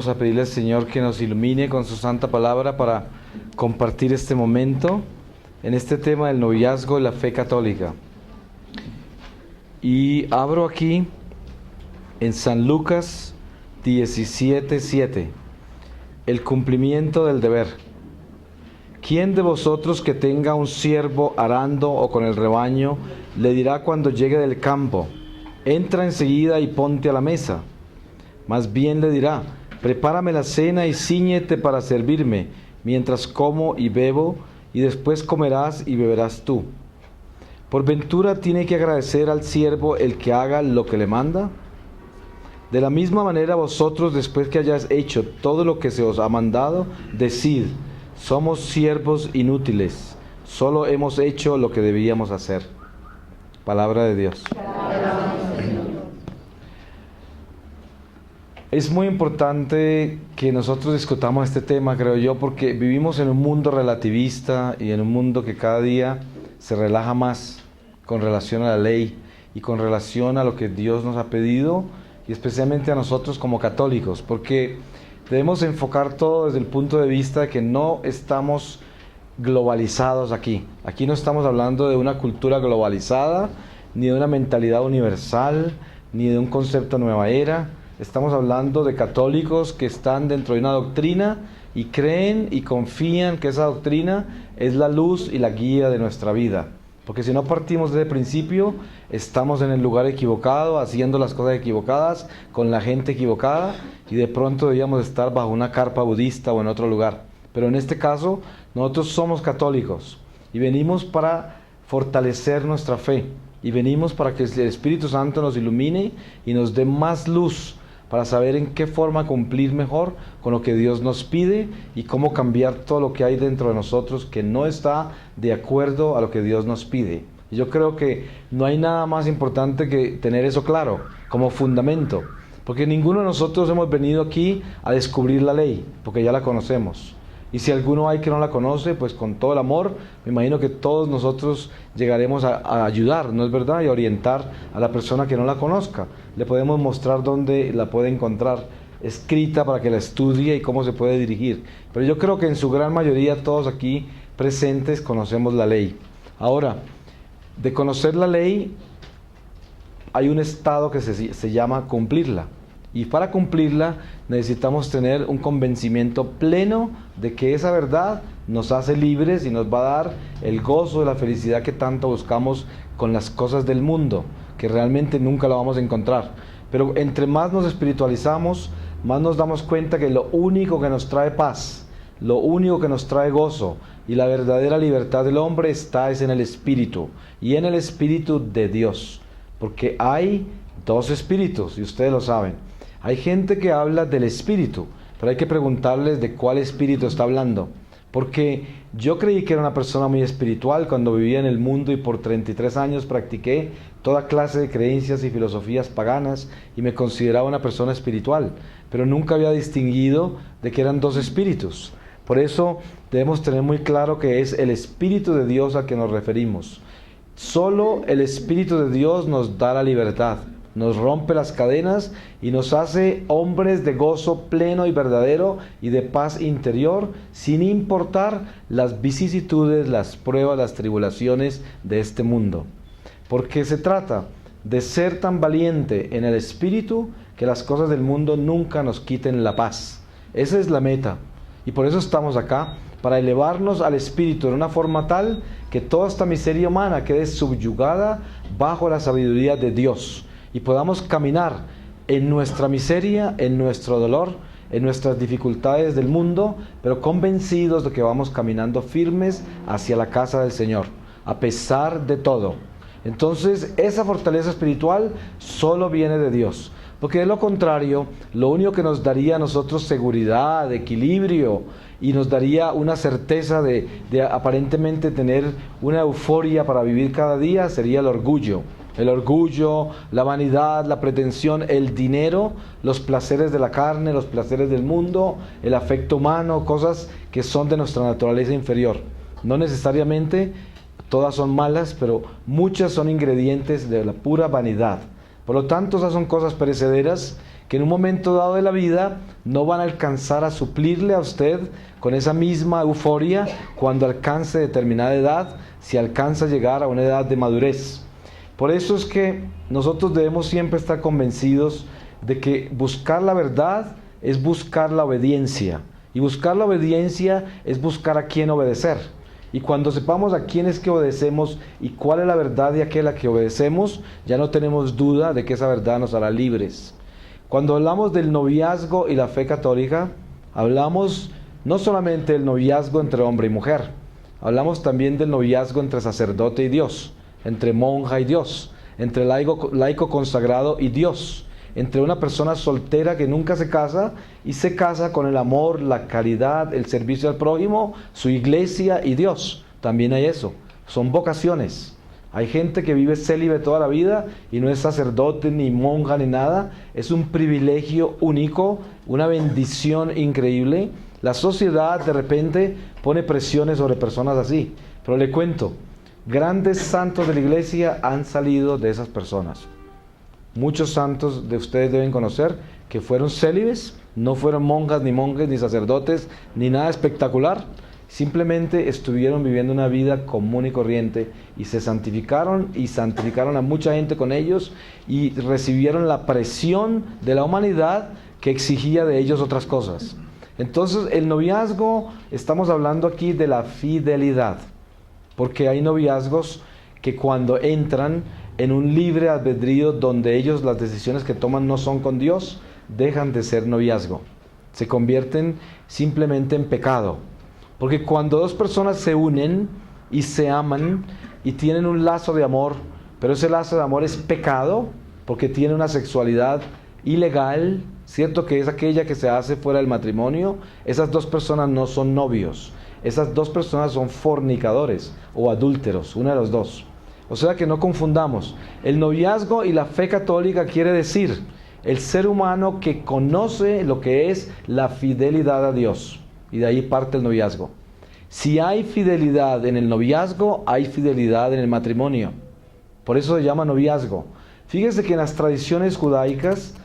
Vamos a pedirle al Señor que nos ilumine con su santa palabra para compartir este momento en este tema del noviazgo y la fe católica. Y abro aquí en San Lucas 17:7, el cumplimiento del deber. ¿Quién de vosotros que tenga un siervo arando o con el rebaño le dirá cuando llegue del campo: entra enseguida y ponte a la mesa? Más bien le dirá: prepárame la cena y cíñete para servirme, mientras como y bebo, y después comerás y beberás tú. ¿Por ventura tiene que agradecer al siervo el que haga lo que le manda? De la misma manera vosotros, después que hayáis hecho todo lo que se os ha mandado, decid: somos siervos inútiles, solo hemos hecho lo que debíamos hacer. Palabra de Dios. Es muy importante que nosotros discutamos este tema, creo yo, porque vivimos en un mundo relativista y en un mundo que cada día se relaja más con relación a la ley y con relación a lo que Dios nos ha pedido, y especialmente a nosotros como católicos, porque debemos enfocar todo desde el punto de vista de que no estamos globalizados aquí. Aquí no estamos hablando de una cultura globalizada, ni de una mentalidad universal, ni de un concepto nueva era. Estamos hablando de católicos que están dentro de una doctrina y creen y confían que esa doctrina es la luz y la guía de nuestra vida. Porque si no partimos desde el principio, estamos en el lugar equivocado, haciendo las cosas equivocadas, con la gente equivocada, y de pronto debíamos estar bajo una carpa budista o en otro lugar. Pero en este caso, nosotros somos católicos y venimos para fortalecer nuestra fe, y venimos para que el Espíritu Santo nos ilumine y nos dé más luz para saber en qué forma cumplir mejor con lo que Dios nos pide y cómo cambiar todo lo que hay dentro de nosotros que no está de acuerdo a lo que Dios nos pide. Y yo creo que no hay nada más importante que tener eso claro como fundamento, porque ninguno de nosotros hemos venido aquí a descubrir la ley, porque ya la conocemos. Y si alguno hay que no la conoce, pues con todo el amor, me imagino que todos nosotros llegaremos a ayudar, ¿no es verdad? Y a orientar a la persona que no la conozca. Le podemos mostrar dónde la puede encontrar escrita para que la estudie y cómo se puede dirigir. Pero yo creo que en su gran mayoría todos aquí presentes conocemos la ley. Ahora, de conocer la ley, hay un estado que se llama cumplirla. Y para cumplirla necesitamos tener un convencimiento pleno de que esa verdad nos hace libres y nos va a dar el gozo de la felicidad que tanto buscamos con las cosas del mundo, que realmente nunca la vamos a encontrar. Pero entre más nos espiritualizamos, más nos damos cuenta que lo único que nos trae paz, lo único que nos trae gozo y la verdadera libertad del hombre es en el Espíritu, y en el Espíritu de Dios. Porque hay dos espíritus, y ustedes lo saben. Hay gente que habla del espíritu, pero hay que preguntarles de cuál espíritu está hablando. Porque yo creí que era una persona muy espiritual cuando vivía en el mundo y por 33 años practiqué toda clase de creencias y filosofías paganas y me consideraba una persona espiritual, pero nunca había distinguido de que eran dos espíritus. Por eso debemos tener muy claro que es el Espíritu de Dios al que nos referimos. Solo el Espíritu de Dios nos da la libertad, nos rompe las cadenas y nos hace hombres de gozo pleno y verdadero y de paz interior, sin importar las vicisitudes, las pruebas, las tribulaciones de este mundo. Porque se trata de ser tan valiente en el espíritu que las cosas del mundo nunca nos quiten la paz. Esa es la meta. Y por eso estamos acá, para elevarnos al espíritu de una forma tal que toda esta miseria humana quede subyugada bajo la sabiduría de Dios, y podamos caminar en nuestra miseria, en nuestro dolor, en nuestras dificultades del mundo, pero convencidos de que vamos caminando firmes hacia la casa del Señor, a pesar de todo. Entonces, esa fortaleza espiritual solo viene de Dios, porque de lo contrario, lo único que nos daría a nosotros seguridad, equilibrio, y nos daría una certeza de aparentemente tener una euforia para vivir cada día, sería el orgullo. El orgullo, la vanidad, la pretensión, el dinero, los placeres de la carne, los placeres del mundo, el afecto humano, cosas que son de nuestra naturaleza inferior. No necesariamente todas son malas, pero muchas son ingredientes de la pura vanidad. Por lo tanto, esas son cosas perecederas que en un momento dado de la vida no van a alcanzar a suplirle a usted con esa misma euforia cuando alcance determinada edad, si alcanza a llegar a una edad de madurez. Por eso es que nosotros debemos siempre estar convencidos de que buscar la verdad es buscar la obediencia, y buscar la obediencia es buscar a quién obedecer. Y cuando sepamos a quién es que obedecemos y cuál es la verdad de aquella que obedecemos, ya no tenemos duda de que esa verdad nos hará libres. Cuando hablamos del noviazgo y la fe católica, hablamos no solamente del noviazgo entre hombre y mujer, hablamos también del noviazgo entre sacerdote y Dios, entre monja y Dios, entre laico consagrado y Dios, entre una persona soltera que nunca se casa y se casa con el amor, la caridad, el servicio al prójimo, su iglesia y Dios. También hay eso, son vocaciones. Hay gente que vive célibe toda la vida y no es sacerdote ni monja ni nada. Es un privilegio único, una bendición increíble. La sociedad de repente pone presiones sobre personas así. Pero le cuento, grandes santos de la iglesia han salido de esas personas. Muchos santos de ustedes deben conocer que fueron célibes, no fueron monjas, ni monjes, ni sacerdotes, ni nada espectacular. Simplemente estuvieron viviendo una vida común y corriente y se santificaron y santificaron a mucha gente con ellos y recibieron la presión de la humanidad que exigía de ellos otras cosas. Entonces, el noviazgo, estamos hablando aquí de la fidelidad, porque hay noviazgos que cuando entran en un libre albedrío donde ellos las decisiones que toman no son con Dios, dejan de ser noviazgo, se convierten simplemente en pecado. Porque cuando dos personas se unen y se aman y tienen un lazo de amor, pero ese lazo de amor es pecado porque tiene una sexualidad ilegal, cierto que es aquella que se hace fuera del matrimonio, esas dos personas no son novios, esas dos personas son fornicadores o adúlteros, una de los dos. O sea que no confundamos. El noviazgo y la fe católica quiere decir el ser humano que conoce lo que es la fidelidad a Dios. Y de ahí parte el noviazgo. Si hay fidelidad en el noviazgo, hay fidelidad en el matrimonio. Por eso se llama noviazgo. Fíjese que en las tradiciones judaicas,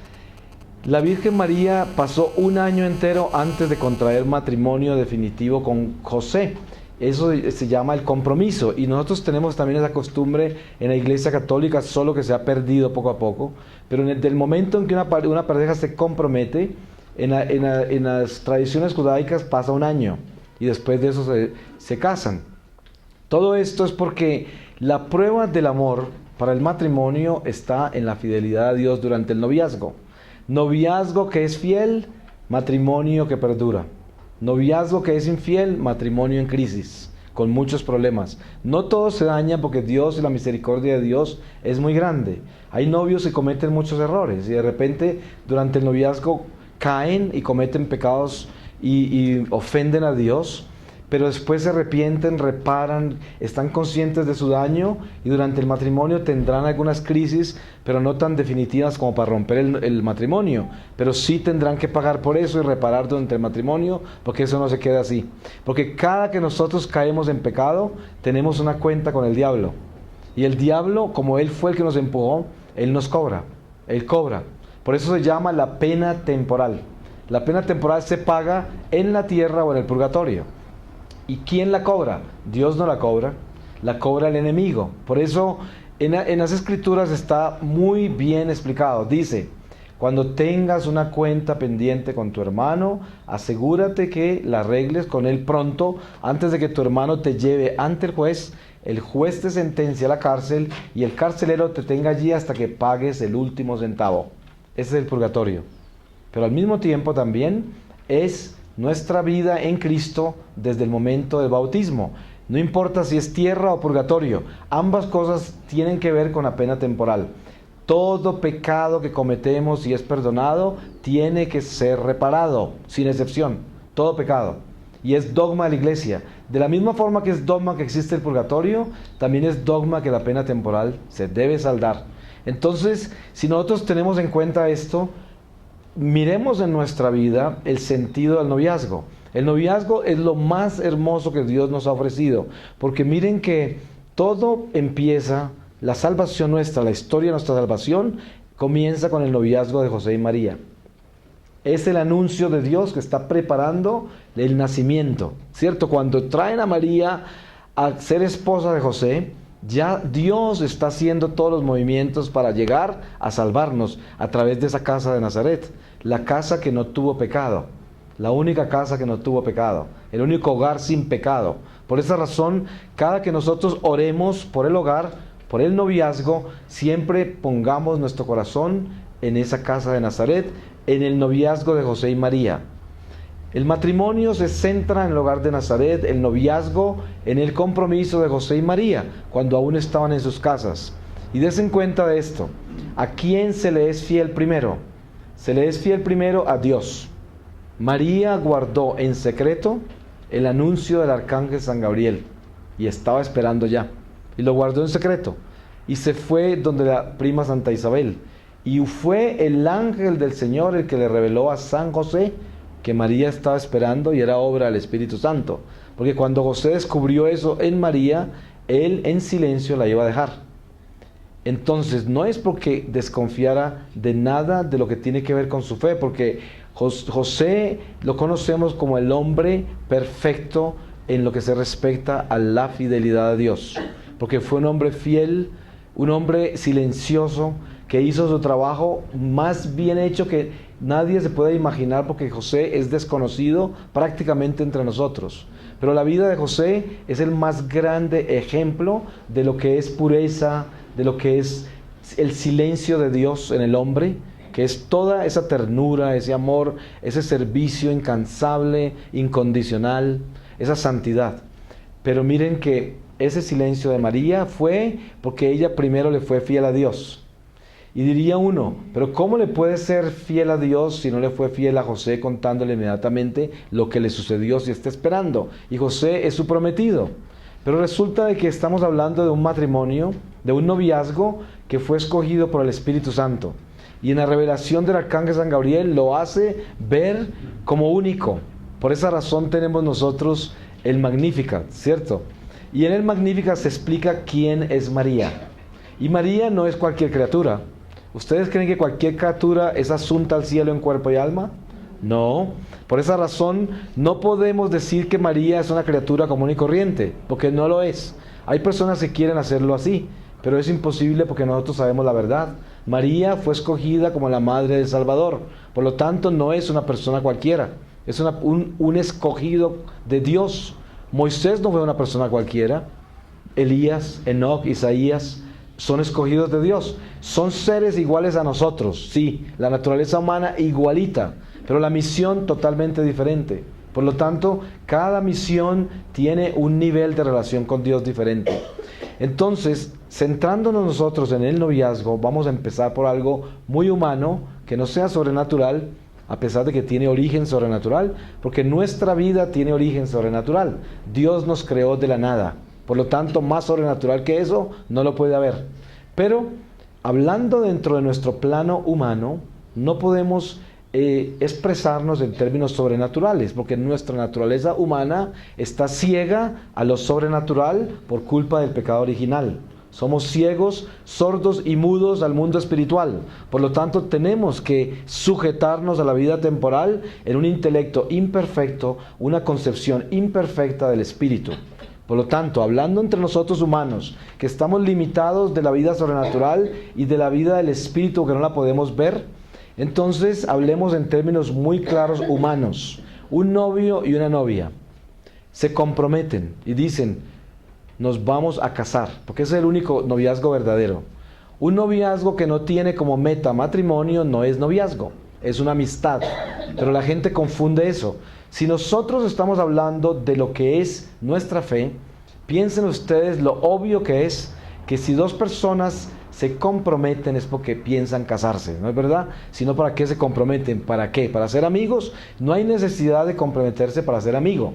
la Virgen María pasó un año entero antes de contraer matrimonio definitivo con José. Eso se llama el compromiso, y nosotros tenemos también esa costumbre en la Iglesia Católica, solo que se ha perdido poco a poco. Pero en el momento en que una pareja se compromete, en las tradiciones judaicas pasa un año y después de eso se casan. Todo esto es porque la prueba del amor para el matrimonio está en la fidelidad a Dios durante el noviazgo. Noviazgo que es fiel, matrimonio que perdura. Noviazgo que es infiel, matrimonio en crisis, con muchos problemas. No todo se daña porque Dios y la misericordia de Dios es muy grande. Hay novios que cometen muchos errores y de repente durante el noviazgo caen y cometen pecados y ofenden a Dios, pero después se arrepienten, reparan, están conscientes de su daño y durante el matrimonio tendrán algunas crisis, pero no tan definitivas como para romper el matrimonio, pero sí tendrán que pagar por eso y reparar durante el matrimonio, porque eso no se queda así. Porque cada que nosotros caemos en pecado, tenemos una cuenta con el diablo. Y el diablo, como él fue el que nos empujó, él nos cobra, él cobra. Por eso se llama la pena temporal. La pena temporal se paga en la tierra o en el purgatorio. ¿Y quién la cobra? Dios no la cobra el enemigo. Por eso en las escrituras está muy bien explicado. Dice, cuando tengas una cuenta pendiente con tu hermano, asegúrate que la arregles con él pronto, antes de que tu hermano te lleve ante el juez te sentencia a la cárcel y el carcelero te tenga allí hasta que pagues el último centavo. Ese es el purgatorio. Pero al mismo tiempo también es nuestra vida en Cristo desde el momento del bautismo. No importa si es tierra o purgatorio, ambas cosas tienen que ver con la pena temporal. Todo pecado que cometemos y es perdonado tiene que ser reparado, sin excepción, todo pecado. Y es dogma de la iglesia. De la misma forma que es dogma que existe el purgatorio, también es dogma que la pena temporal se debe saldar. Entonces, si nosotros tenemos en cuenta esto, miremos en nuestra vida el sentido del noviazgo. El noviazgo es lo más hermoso que Dios nos ha ofrecido, porque miren que todo empieza, la salvación nuestra, la historia de nuestra salvación, comienza con el noviazgo de José y María. es el anuncio de Dios que está preparando el nacimiento, ¿cierto? Cuando traen a María a ser esposa de José, ya Dios está haciendo todos los movimientos para llegar a salvarnos a través de esa casa de Nazaret, la casa que no tuvo pecado, la única casa que no tuvo pecado, el único hogar sin pecado. Por esa razón, cada que nosotros oremos por el hogar, por el noviazgo, siempre pongamos nuestro corazón en esa casa de Nazaret, en el noviazgo de José y María. El matrimonio se centra en el hogar de Nazaret, el noviazgo en el compromiso de José y María, cuando aún estaban en sus casas. Y desen cuenta de esto, ¿a quién se le es fiel primero? Se le es fiel primero a Dios. María guardó en secreto el anuncio del arcángel San Gabriel, y estaba esperando ya, y lo guardó en secreto, y se fue donde la prima Santa Isabel, y fue el ángel del Señor el que le reveló a San José que María estaba esperando y era obra del Espíritu Santo, porque cuando José descubrió eso en María, él en silencio la iba a dejar. Entonces no es porque desconfiara de nada de lo que tiene que ver con su fe, porque José lo conocemos como el hombre perfecto en lo que se respecta a la fidelidad a Dios, porque fue un hombre fiel, un hombre silencioso, que hizo su trabajo más bien hecho que nadie se puede imaginar, porque José es desconocido prácticamente entre nosotros. Pero la vida de José es el más grande ejemplo de lo que es pureza, de lo que es el silencio de Dios en el hombre, que es toda esa ternura, ese amor, ese servicio incansable, incondicional, esa santidad. Pero miren que ese silencio de María fue porque ella primero le fue fiel a Dios. Y diría uno, pero ¿cómo le puede ser fiel a Dios si no le fue fiel a José contándole inmediatamente lo que le sucedió si está esperando? Y José es su prometido. Pero resulta de que estamos hablando de un matrimonio, de un noviazgo que fue escogido por el Espíritu Santo. Y en la revelación del arcángel San Gabriel lo hace ver como único. Por esa razón tenemos nosotros el Magnificat, ¿cierto? Y en el Magnificat se explica quién es María. Y María no es cualquier criatura. ¿Ustedes creen que cualquier criatura es asunta al cielo en cuerpo y alma? No. Por esa razón no podemos decir que María es una criatura común y corriente, porque no lo es. Hay personas que quieren hacerlo así, pero es imposible porque nosotros sabemos la verdad. María fue escogida como la madre del Salvador, por lo tanto no es una persona cualquiera, es un escogido de Dios. Moisés no fue una persona cualquiera, Elías, Enoc, Isaías son escogidos de Dios, son seres iguales a nosotros, sí, la naturaleza humana igualita, pero la misión totalmente diferente. Por lo tanto, cada misión tiene un nivel de relación con Dios diferente. Entonces, centrándonos nosotros en el noviazgo, vamos a empezar por algo muy humano, que no sea sobrenatural, a pesar de que tiene origen sobrenatural, porque nuestra vida tiene origen sobrenatural. Dios nos creó de la nada. Por lo tanto, más sobrenatural que eso no lo puede haber. Pero, hablando dentro de nuestro plano humano, no podemos expresarnos en términos sobrenaturales, porque nuestra naturaleza humana está ciega a lo sobrenatural por culpa del pecado original. Somos ciegos, sordos y mudos al mundo espiritual. Por lo tanto, tenemos que sujetarnos a la vida temporal en un intelecto imperfecto, una concepción imperfecta del espíritu. Por lo tanto, hablando entre nosotros humanos, que estamos limitados de la vida sobrenatural y de la vida del espíritu que no la podemos ver, entonces hablemos en términos muy claros humanos. Un novio y una novia se comprometen y dicen, nos vamos a casar, porque ese es el único noviazgo verdadero. Un noviazgo que no tiene como meta matrimonio no es noviazgo, es una amistad, pero la gente confunde eso. Si nosotros estamos hablando de lo que es nuestra fe, piensen ustedes lo obvio que es que si dos personas se comprometen es porque piensan casarse, ¿no es verdad? Si no, ¿para qué se comprometen? ¿Para qué? ¿Para ser amigos? No hay necesidad de comprometerse para ser amigo,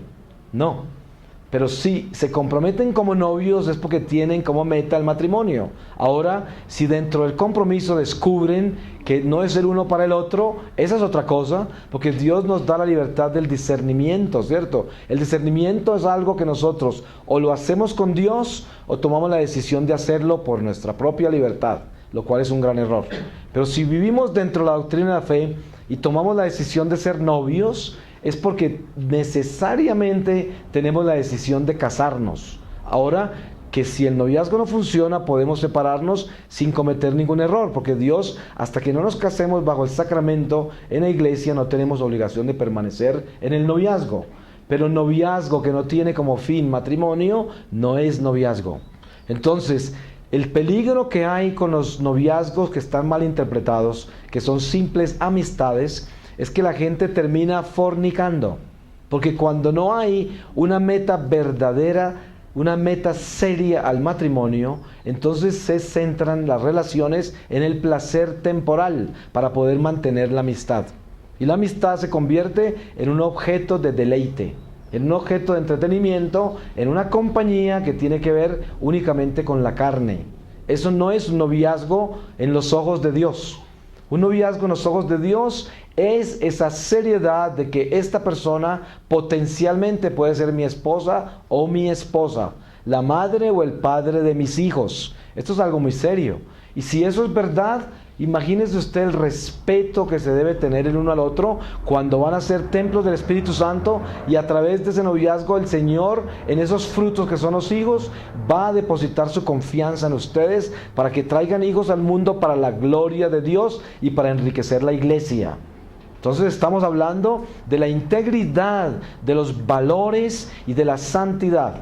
no. Pero si se comprometen como novios es porque tienen como meta el matrimonio. Ahora, si dentro del compromiso descubren que no es el uno para el otro, esa es otra cosa, porque Dios nos da la libertad del discernimiento, ¿cierto? El discernimiento es algo que nosotros o lo hacemos con Dios o tomamos la decisión de hacerlo por nuestra propia libertad, lo cual es un gran error. Pero si vivimos dentro de la doctrina de la fe, y tomamos la decisión de ser novios, es porque necesariamente tenemos la decisión de casarnos. Ahora, que si el noviazgo no funciona, podemos separarnos sin cometer ningún error, porque Dios, hasta que no nos casemos bajo el sacramento en la iglesia, no tenemos obligación de permanecer en el noviazgo. Pero el noviazgo que no tiene como fin matrimonio, no es noviazgo. Entonces, el peligro que hay con los noviazgos que están mal interpretados, que son simples amistades, es que la gente termina fornicando. Porque cuando no hay una meta verdadera, una meta seria al matrimonio, entonces se centran las relaciones en el placer temporal para poder mantener la amistad. Y la amistad se convierte en un objeto de deleite, en un objeto de entretenimiento, en una compañía que tiene que ver únicamente con la carne. Eso no es un noviazgo en los ojos de Dios. Un noviazgo en los ojos de Dios es esa seriedad de que esta persona potencialmente puede ser mi esposa o mi esposa, la madre o el padre de mis hijos. Esto es algo muy serio. Y si eso es verdad, imagínese usted el respeto que se debe tener el uno al otro cuando van a ser templos del Espíritu Santo, y a través de ese noviazgo el Señor, en esos frutos que son los hijos, va a depositar su confianza en ustedes para que traigan hijos al mundo para la gloria de Dios y para enriquecer la iglesia. Entonces estamos hablando de la integridad, de los valores y de la santidad.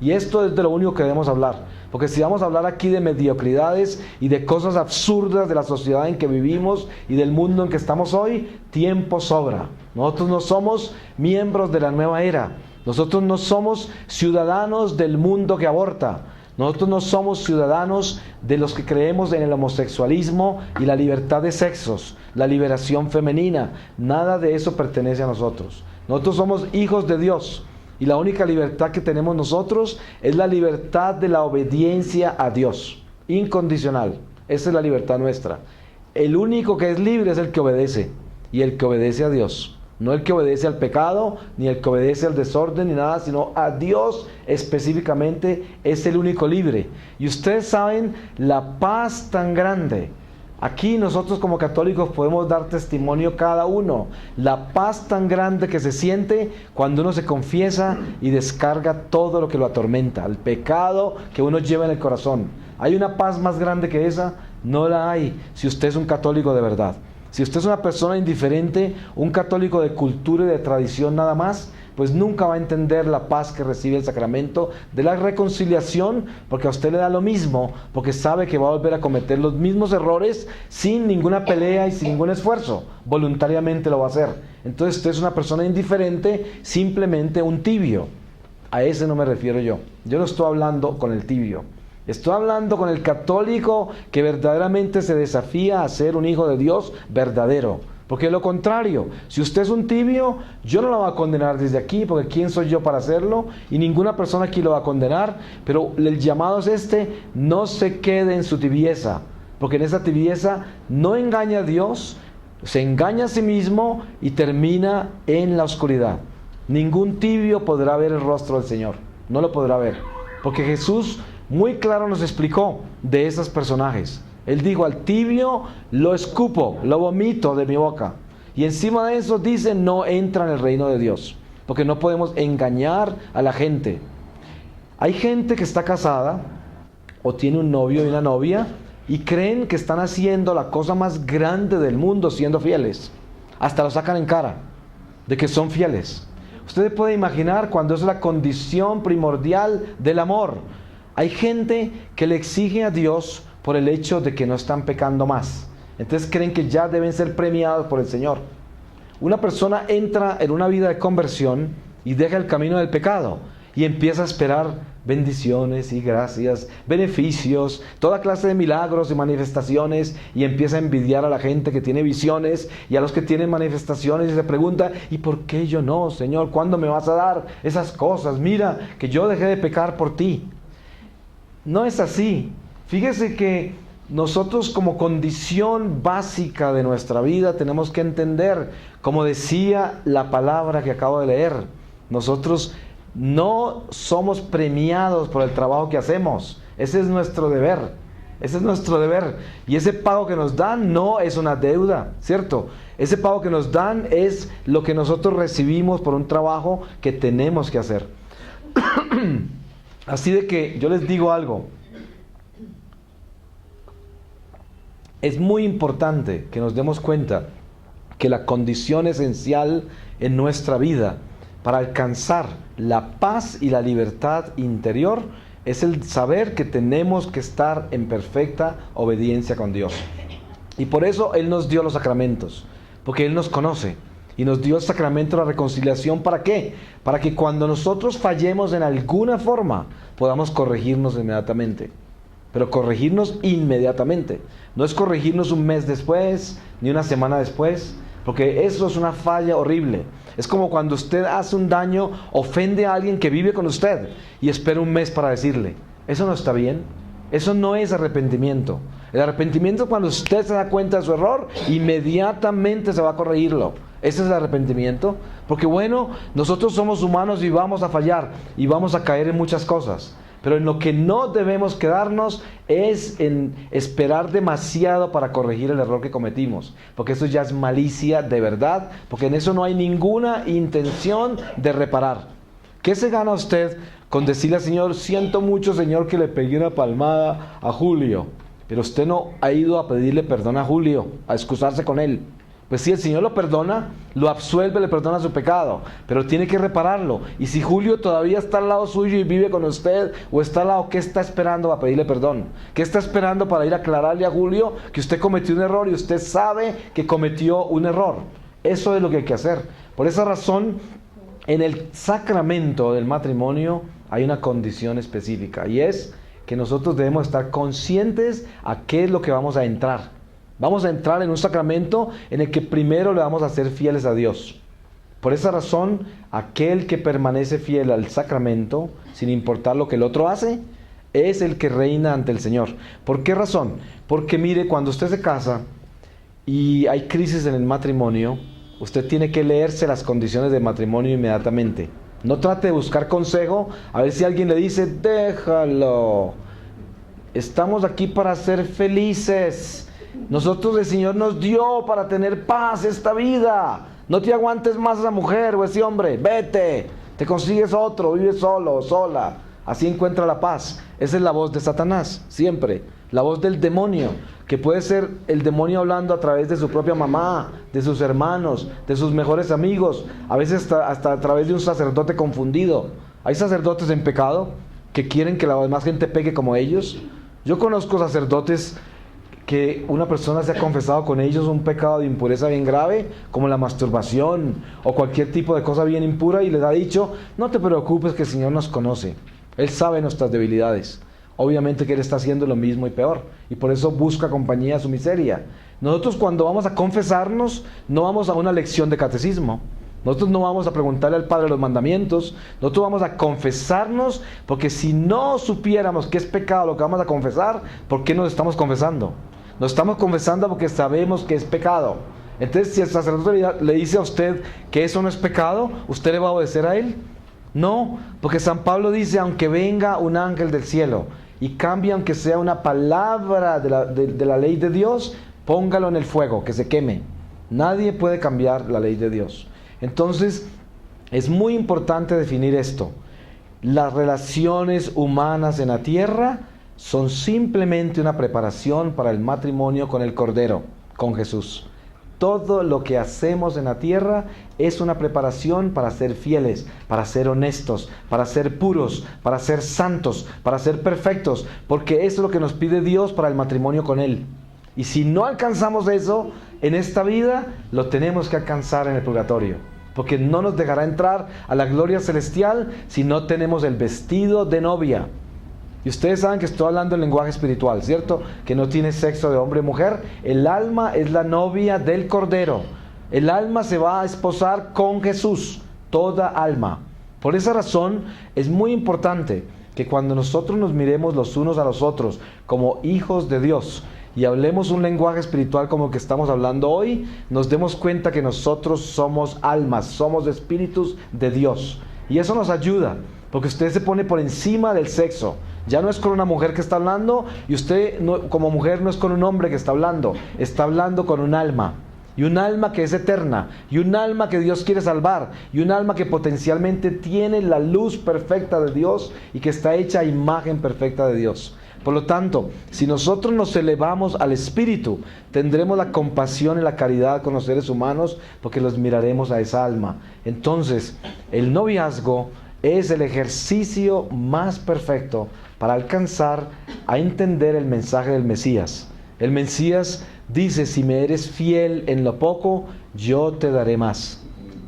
Y esto es de lo único que debemos hablar. Porque si vamos a hablar aquí de mediocridades y de cosas absurdas de la sociedad en que vivimos y del mundo en que estamos hoy, tiempo sobra. Nosotros no somos miembros de la nueva era. Nosotros no somos ciudadanos del mundo que aborta. Nosotros no somos ciudadanos de los que creemos en el homosexualismo y la libertad de sexos, la liberación femenina. Nada de eso pertenece a nosotros. Nosotros somos hijos de Dios. Y la única libertad que tenemos nosotros es la libertad de la obediencia a Dios, incondicional. Esa es la libertad nuestra. El único que es libre es el que obedece, y el que obedece a Dios. No el que obedece al pecado, ni el que obedece al desorden, ni nada, sino a Dios específicamente es el único libre. Y ustedes saben la paz tan grande. Aquí nosotros como católicos podemos dar testimonio cada uno, la paz tan grande que se siente cuando uno se confiesa y descarga todo lo que lo atormenta, el pecado que uno lleva en el corazón. ¿Hay una paz más grande que esa? No la hay si usted es un católico de verdad. Si usted es una persona indiferente, un católico de cultura y de tradición nada más, pues nunca va a entender la paz que recibe el sacramento de la reconciliación, porque a usted le da lo mismo, porque sabe que va a volver a cometer los mismos errores sin ninguna pelea y sin ningún esfuerzo. Voluntariamente lo va a hacer. Entonces usted es una persona indiferente, simplemente un tibio. A ese no me refiero yo. Yo no estoy hablando con el tibio. Estoy hablando con el católico que verdaderamente se desafía a ser un hijo de Dios verdadero. Porque de lo contrario, si usted es un tibio, yo no lo voy a condenar desde aquí, porque ¿quién soy yo para hacerlo? Y ninguna persona aquí lo va a condenar, pero el llamado es este: no se quede en su tibieza, porque en esa tibieza no engaña a Dios, se engaña a sí mismo y termina en la oscuridad. Ningún tibio podrá ver el rostro del Señor, no lo podrá ver, porque Jesús muy claro nos explicó de esos personajes. Él dijo: al tibio lo escupo, lo vomito de mi boca. Y encima de eso dice: no entra en el reino de Dios. Porque no podemos engañar a la gente. Hay gente que está casada o tiene un novio y una novia y creen que están haciendo la cosa más grande del mundo siendo fieles. Hasta lo sacan en cara de que son fieles. Usted puede imaginar cuando es la condición primordial del amor. Hay gente que le exige a Dios por el hecho de que no están pecando más. Entonces creen que ya deben ser premiados por el Señor. Una persona entra en una vida de conversión y deja el camino del pecado y empieza a esperar bendiciones y gracias, beneficios, toda clase de milagros y manifestaciones, y empieza a envidiar a la gente que tiene visiones y a los que tienen manifestaciones, y se pregunta: ¿y por qué yo no, Señor? ¿Cuándo me vas a dar esas cosas? Mira que yo dejé de pecar por ti. No es así. Fíjese que nosotros, como condición básica de nuestra vida, tenemos que entender, como decía la palabra que acabo de leer, nosotros no somos premiados por el trabajo que hacemos. Ese es nuestro deber. Ese es nuestro deber. Y ese pago que nos dan no es una deuda, ¿cierto? Ese pago que nos dan es lo que nosotros recibimos por un trabajo que tenemos que hacer. Así de que yo les digo algo. Es muy importante que nos demos cuenta que la condición esencial en nuestra vida para alcanzar la paz y la libertad interior es el saber que tenemos que estar en perfecta obediencia con Dios. Y por eso Él nos dio los sacramentos, porque Él nos conoce y nos dio el sacramento de la reconciliación. ¿Para qué? Para que cuando nosotros fallemos en alguna forma podamos corregirnos inmediatamente. Pero corregirnos inmediatamente. No es corregirnos un mes después, ni una semana después, porque eso es una falla horrible. Es como cuando usted hace un daño, ofende a alguien que vive con usted y espera un mes para decirle. Eso no está bien. Eso no es arrepentimiento. El arrepentimiento es cuando usted se da cuenta de su error, inmediatamente se va a corregirlo. Ese es el arrepentimiento. Porque bueno, nosotros somos humanos y vamos a fallar y vamos a caer en muchas cosas. Pero en lo que no debemos quedarnos es en esperar demasiado para corregir el error que cometimos. Porque eso ya es malicia de verdad, porque en eso no hay ninguna intención de reparar. ¿Qué se gana usted con decirle al Señor, siento mucho, Señor, que le pegué una palmada a Julio? Pero usted no ha ido a pedirle perdón a Julio, a excusarse con él. Pues si el Señor lo perdona, lo absuelve, le perdona su pecado, pero tiene que repararlo. Y si Julio todavía está al lado suyo y vive con usted, o está al lado, ¿qué está esperando para pedirle perdón? ¿Qué está esperando para ir a aclararle a Julio que usted cometió un error y usted sabe que cometió un error? Eso es lo que hay que hacer. Por esa razón, en el sacramento del matrimonio hay una condición específica, y es que nosotros debemos estar conscientes a qué es lo que vamos a entrar. Vamos a entrar en un sacramento en el que primero le vamos a ser fieles a Dios. Por esa razón, aquel que permanece fiel al sacramento, sin importar lo que el otro hace, es el que reina ante el Señor. ¿Por qué razón? Porque mire, cuando usted se casa y hay crisis en el matrimonio, usted tiene que leerse las condiciones de matrimonio inmediatamente. No trate de buscar consejo, a ver si alguien le dice, déjalo. Estamos aquí para ser felices. Nosotros, el Señor nos dio para tener paz esta vida. No te aguantes más a esa mujer o ese hombre, vete, te consigues otro, vives solo o sola. Así encuentra la paz. Esa es la voz de Satanás, siempre. La voz del demonio, que puede ser el demonio hablando a través de su propia mamá, de sus hermanos, de sus mejores amigos, a veces hasta a través de un sacerdote confundido. Hay sacerdotes en pecado que quieren que la demás gente peque como ellos. Yo conozco sacerdotes que una persona se ha confesado con ellos un pecado de impureza bien grave, como la masturbación o cualquier tipo de cosa bien impura, y les ha dicho, no te preocupes que el Señor nos conoce, Él sabe nuestras debilidades. Obviamente que Él está haciendo lo mismo y peor, y por eso busca compañía a su miseria. Nosotros cuando vamos a confesarnos, no vamos a una lección de catecismo. Nosotros no vamos a preguntarle al Padre los mandamientos, nosotros vamos a confesarnos, porque si no supiéramos que es pecado lo que vamos a confesar, ¿por qué nos estamos confesando? Nos estamos confesando porque sabemos que es pecado. Entonces, si el sacerdote le dice a usted que eso no es pecado, ¿usted le va a obedecer a él? No, porque San Pablo dice, aunque venga un ángel del cielo y cambie aunque sea una palabra de la ley de Dios, póngalo en el fuego, que se queme. Nadie puede cambiar la ley de Dios. Entonces, es muy importante definir esto. Las relaciones humanas en la tierra son simplemente una preparación para el matrimonio con el Cordero, con Jesús. Todo lo que hacemos en la tierra es una preparación para ser fieles, para ser honestos, para ser puros, para ser santos, para ser perfectos, porque eso es lo que nos pide Dios para el matrimonio con Él. Y si no alcanzamos eso en esta vida, lo tenemos que alcanzar en el purgatorio, porque no nos dejará entrar a la gloria celestial si no tenemos el vestido de novia. Y ustedes saben que estoy hablando en lenguaje espiritual, ¿cierto? Que no tiene sexo de hombre y mujer. El alma es la novia del Cordero. El alma se va a esposar con Jesús, toda alma. Por esa razón es muy importante que cuando nosotros nos miremos los unos a los otros como hijos de Dios y hablemos un lenguaje espiritual como el que estamos hablando hoy, nos demos cuenta que nosotros somos almas, somos espíritus de Dios. Y eso nos ayuda, porque usted se pone por encima del sexo. Ya no es con una mujer que está hablando, y usted como mujer no es con un hombre que está hablando con un alma. Y un alma que es eterna, y un alma que Dios quiere salvar, y un alma que potencialmente tiene la luz perfecta de Dios y que está hecha a imagen perfecta de Dios. Por lo tanto, si nosotros nos elevamos al Espíritu, tendremos la compasión y la caridad con los seres humanos, porque los miraremos a esa alma. Entonces, el noviazgo es el ejercicio más perfecto para alcanzar a entender el mensaje del Mesías. El Mesías dice: si me eres fiel en lo poco, yo te daré más.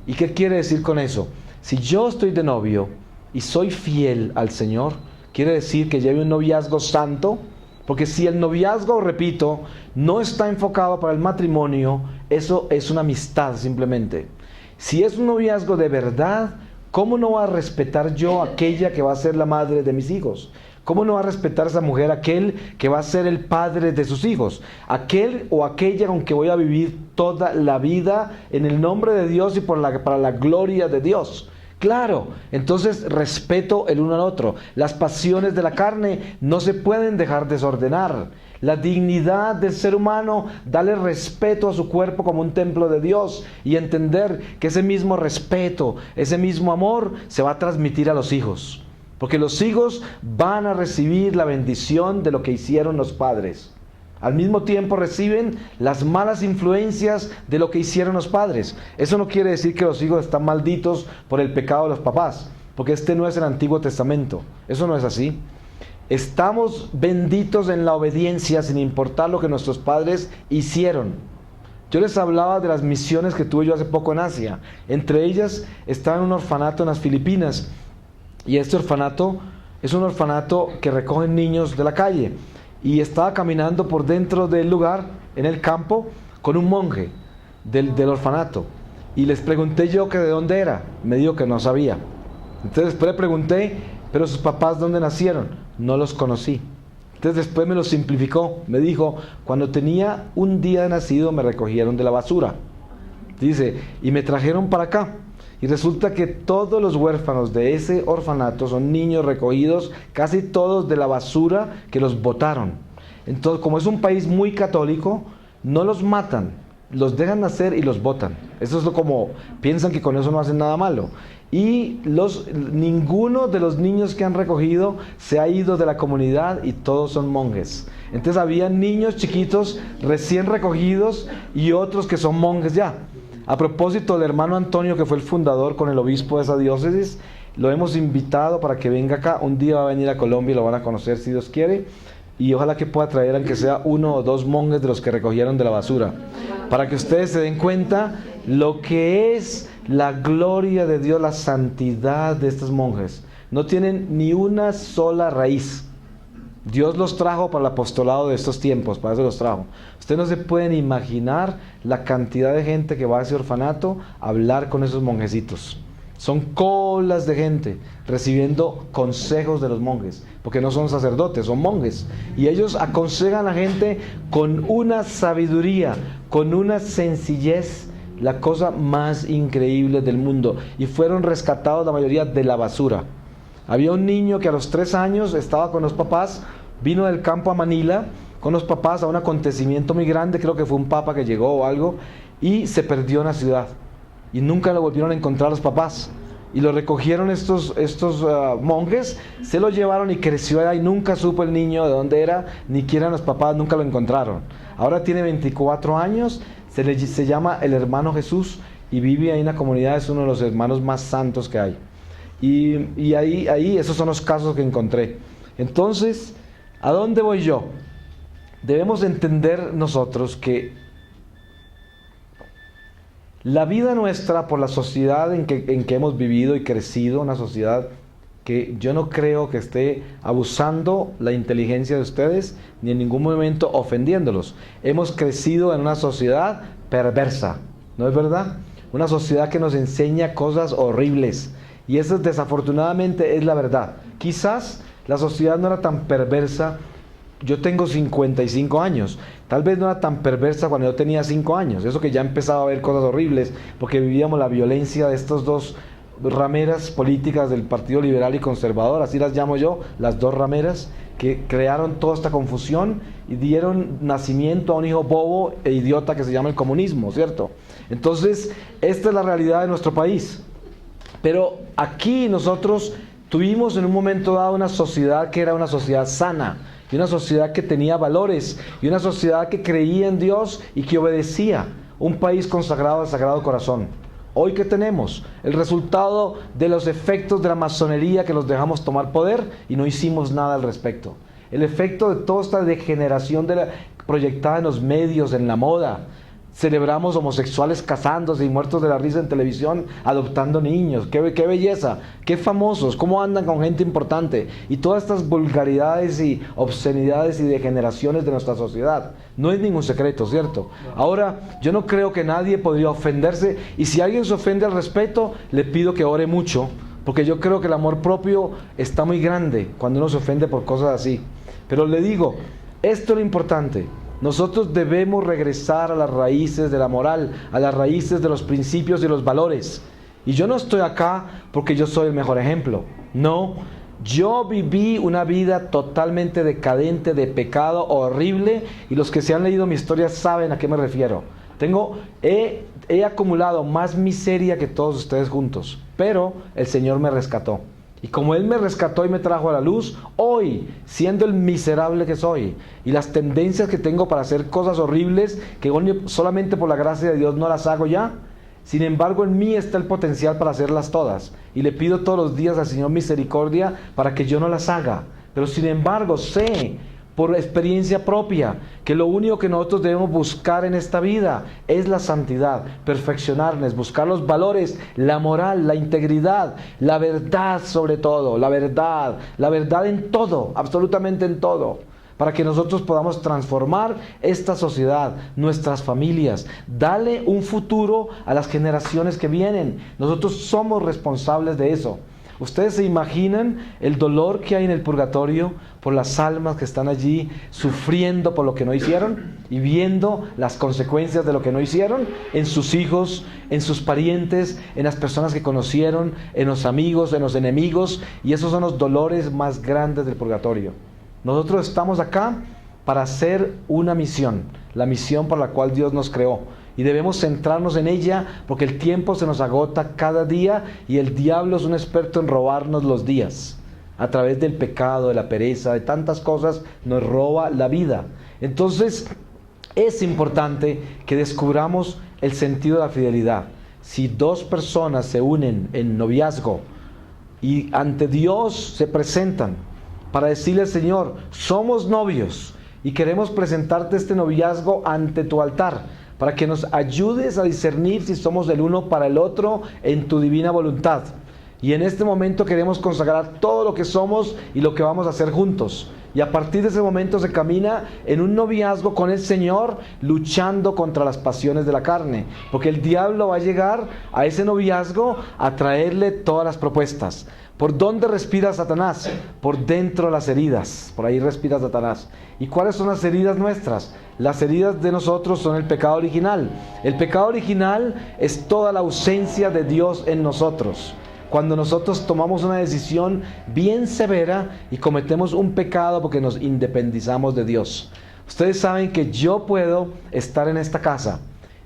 ¿Y qué quiere decir con eso? Si yo estoy de novio y soy fiel al Señor, quiere decir que lleve un noviazgo santo, porque si el noviazgo, repito, no está enfocado para el matrimonio, eso es una amistad simplemente. Si es un noviazgo de verdad, ¿cómo no va a respetar yo a aquella que va a ser la madre de mis hijos? ¿Cómo no va a respetar a esa mujer aquel que va a ser el padre de sus hijos? Aquel o aquella con que voy a vivir toda la vida en el nombre de Dios y para la gloria de Dios. Claro, entonces respeto el uno al otro. Las pasiones de la carne no se pueden dejar desordenar. La dignidad del ser humano, darle respeto a su cuerpo como un templo de Dios y entender que ese mismo respeto, ese mismo amor se va a transmitir a los hijos. Porque los hijos van a recibir la bendición de lo que hicieron los padres. Al mismo tiempo reciben las malas influencias de lo que hicieron los padres. Eso no quiere decir que los hijos están malditos por el pecado de los papás, porque este no es el Antiguo Testamento. Eso no es así. Estamos benditos en la obediencia sin importar lo que nuestros padres hicieron. Yo les hablaba de las misiones que tuve yo hace poco en Asia. Entre ellas estaba en un orfanato en las Filipinas. Y este orfanato es un orfanato que recogen niños de la calle. Y estaba caminando por dentro del lugar, en el campo, con un monje del orfanato. Y les pregunté yo que de dónde era. Me dijo que no sabía. Entonces después le pregunté: ¿pero sus papás dónde nacieron? No los conocí. Entonces después me lo simplificó. Me dijo: cuando tenía un día de nacido me recogieron de la basura. Dice: y me trajeron para acá. Y resulta que todos los huérfanos de ese orfanato son niños recogidos, casi todos de la basura que los botaron. Entonces, como es un país muy católico, no los matan, los dejan nacer y los botan. Eso es como piensan que con eso no hacen nada malo. Y ninguno de los niños que han recogido se ha ido de la comunidad y todos son monjes. Entonces había niños chiquitos recién recogidos y otros que son monjes ya. A propósito, el hermano Antonio, que fue el fundador con el obispo de esa diócesis, lo hemos invitado para que venga acá. Un día va a venir a Colombia y lo van a conocer si Dios quiere. Y ojalá que pueda traer aunque sea 1 o 2 monjes de los que recogieron de la basura, para que ustedes se den cuenta lo que es la gloria de Dios, la santidad de estos monjes. No tienen ni una sola raíz. Dios los trajo para el apostolado de estos tiempos, para eso los trajo. Ustedes no se pueden imaginar la cantidad de gente que va a ese orfanato a hablar con esos monjecitos. Son colas de gente recibiendo consejos de los monjes, porque no son sacerdotes, son monjes. Y ellos aconsejan a la gente con una sabiduría, con una sencillez, la cosa más increíble del mundo. Y fueron rescatados la mayoría de la basura. Había un niño que a los 3 años estaba con los papás, vino del campo a Manila con los papás a un acontecimiento muy grande, creo que fue un papa que llegó o algo, y se perdió en la ciudad. Y nunca lo volvieron a encontrar los papás. Y lo recogieron estos monjes, se lo llevaron y creció allá y nunca supo el niño de dónde era, ni quién eran los papás, nunca lo encontraron. Ahora tiene 24 años, se llama el hermano Jesús y vive ahí en la comunidad, es uno de los hermanos más santos que hay. Y ahí esos son los casos que encontré. Entonces, ¿a dónde voy yo? Debemos entender nosotros que la vida nuestra, por la sociedad en que hemos vivido y crecido, una sociedad que yo no creo que esté abusando la inteligencia de ustedes, ni en ningún momento ofendiéndolos. Hemos crecido en una sociedad perversa, ¿no es verdad? Una sociedad que nos enseña cosas horribles. Y eso desafortunadamente es la verdad. Quizás la sociedad no era tan perversa. Yo tengo 55 años. Tal vez no era tan perversa cuando yo tenía 5 años. Eso que ya empezaba a ver cosas horribles, porque vivíamos la violencia de estos dos rameras políticas del Partido Liberal y Conservador, así las llamo yo, las dos rameras, que crearon toda esta confusión y dieron nacimiento a un hijo bobo e idiota que se llama el comunismo, ¿cierto? Entonces, esta es la realidad de nuestro país. Pero aquí nosotros tuvimos en un momento dado una sociedad que era una sociedad sana, y una sociedad que tenía valores, y una sociedad que creía en Dios y que obedecía, un país consagrado al Sagrado Corazón. Hoy, ¿qué tenemos? El resultado de los efectos de la masonería, que los dejamos tomar poder y no hicimos nada al respecto. El efecto de toda esta degeneración proyectada en los medios, en la moda. Celebramos homosexuales casándose y muertos de la risa en televisión, adoptando niños. ¡Qué belleza! ¡Qué famosos! ¿Cómo andan con gente importante? Y todas estas vulgaridades y obscenidades y degeneraciones de nuestra sociedad. No es ningún secreto, ¿cierto? Ahora, yo no creo que nadie podría ofenderse, y si alguien se ofende al respecto, le pido que ore mucho, porque yo creo que el amor propio está muy grande cuando uno se ofende por cosas así. Pero le digo, esto es lo importante. Nosotros debemos regresar a las raíces de la moral, a las raíces de los principios y los valores. Y yo no estoy acá porque yo soy el mejor ejemplo. No, yo viví una vida totalmente decadente, de pecado, horrible, y los que se han leído mi historia saben a qué me refiero. He acumulado más miseria que todos ustedes juntos, pero el Señor me rescató. Y como Él me rescató y me trajo a la luz, hoy, siendo el miserable que soy, y las tendencias que tengo para hacer cosas horribles, que solamente por la gracia de Dios no las hago ya, sin embargo en mí está el potencial para hacerlas todas. Y le pido todos los días al Señor misericordia para que yo no las haga. Pero sin embargo sé, por experiencia propia, que lo único que nosotros debemos buscar en esta vida es la santidad, perfeccionarnos, buscar los valores, la moral, la integridad, la verdad sobre todo, la verdad en todo, absolutamente en todo, para que nosotros podamos transformar esta sociedad, nuestras familias, darle un futuro a las generaciones que vienen. Nosotros somos responsables de eso. ¿Ustedes se imaginan el dolor que hay en el purgatorio por las almas que están allí sufriendo por lo que no hicieron y viendo las consecuencias de lo que no hicieron en sus hijos, en sus parientes, en las personas que conocieron, en los amigos, en los enemigos? Y esos son los dolores más grandes del purgatorio. Nosotros estamos acá para hacer una misión, la misión por la cual Dios nos creó. Y debemos centrarnos en ella porque el tiempo se nos agota cada día y el diablo es un experto en robarnos los días. A través del pecado, de la pereza, de tantas cosas, nos roba la vida. Entonces, es importante que descubramos el sentido de la fidelidad. Si dos personas se unen en noviazgo y ante Dios se presentan para decirle: Señor, somos novios y queremos presentarte este noviazgo ante tu altar, para que nos ayudes a discernir si somos el uno para el otro en tu divina voluntad. Y en este momento queremos consagrar todo lo que somos y lo que vamos a hacer juntos. Y a partir de ese momento se camina en un noviazgo con el Señor, luchando contra las pasiones de la carne. Porque el diablo va a llegar a ese noviazgo a traerle todas las propuestas. ¿Por dónde respira Satanás? Por dentro de las heridas. Por ahí respira Satanás. ¿Y cuáles son las heridas nuestras? Las heridas de nosotros son el pecado original. El pecado original es toda la ausencia de Dios en nosotros. Cuando nosotros tomamos una decisión bien severa y cometemos un pecado porque nos independizamos de Dios. Ustedes saben que yo puedo estar en esta casa,